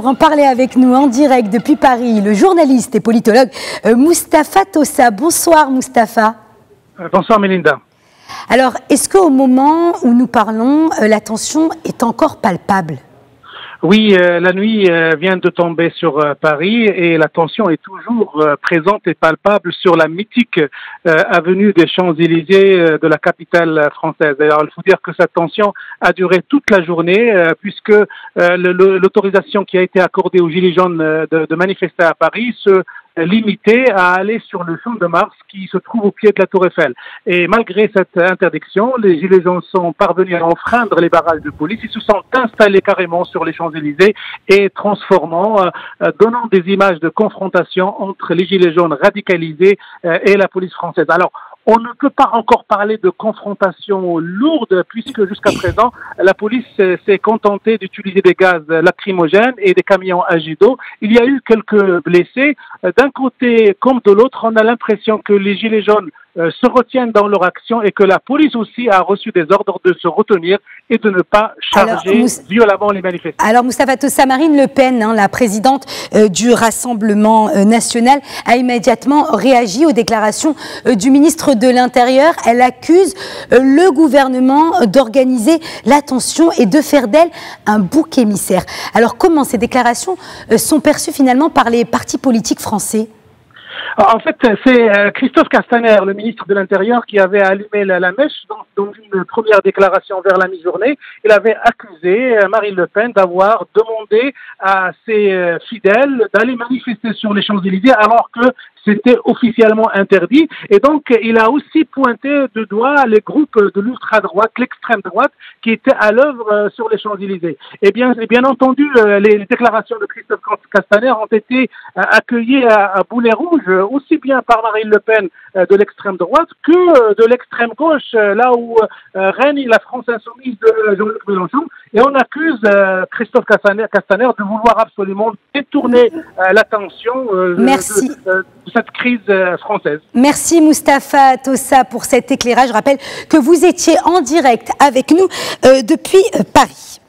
Pour en parler avec nous en direct depuis Paris, le journaliste et politologue Mustapha Tossa. Bonsoir Mustapha. Bonsoir Mélinda. Alors, est-ce qu'au moment où nous parlons, la tension est encore palpable ? Oui, la nuit vient de tomber sur Paris et la tension est toujours présente et palpable sur la mythique avenue des Champs-Élysées de la capitale française. Alors, il faut dire que cette tension a duré toute la journée puisque l'autorisation qui a été accordée aux Gilets jaunes de manifester à Paris se limitait à aller sur le Champ de Mars qui se trouve au pied de la Tour Eiffel. Et malgré cette interdiction, les Gilets jaunes sont parvenus à enfreindre les barrages de police. Ils se sont installés carrément sur les Champs-Élysées et donnant des images de confrontation entre les Gilets jaunes radicalisés et la police française. Alors, on ne peut pas encore parler de confrontation lourde puisque jusqu'à présent, la police s'est contentée d'utiliser des gaz lacrymogènes et des camions à jet d'eau. Il y a eu quelques blessés. D'un côté comme de l'autre, on a l'impression que les Gilets jaunes se retiennent dans leur action et que la police aussi a reçu des ordres de se retenir et de ne pas charger violemment les manifestants. Alors Mustapha Tossa, Marine Le Pen, la présidente du Rassemblement national, a immédiatement réagi aux déclarations du ministre de l'Intérieur. Elle accuse le gouvernement d'organiser l'attention et de faire d'elle un bouc émissaire. Alors comment ces déclarations sont perçues finalement par les partis politiques français ? En fait, c'est Christophe Castaner, le ministre de l'Intérieur, qui avait allumé la mèche dans une première déclaration vers la mi-journée. Il avait accusé Marine Le Pen d'avoir demandé à ses fidèles d'aller manifester sur les Champs-Élysées alors que c'était officiellement interdit. Et donc, il a aussi pointé de doigt les groupes de l'ultra-droite, l'extrême droite, qui étaient à l'œuvre sur les Champs-Élysées. Et bien entendu, les déclarations de Christophe Castaner ont été accueillies à boulet rouge, aussi bien par Marine Le Pen de l'extrême droite que de l'extrême gauche, là où règne la France insoumise de Jean-Luc Mélenchon. Et on accuse Christophe Castaner de vouloir absolument détourner l'attention de cette crise française. Merci Mustapha Tossa pour cet éclairage. Je rappelle que vous étiez en direct avec nous depuis Paris.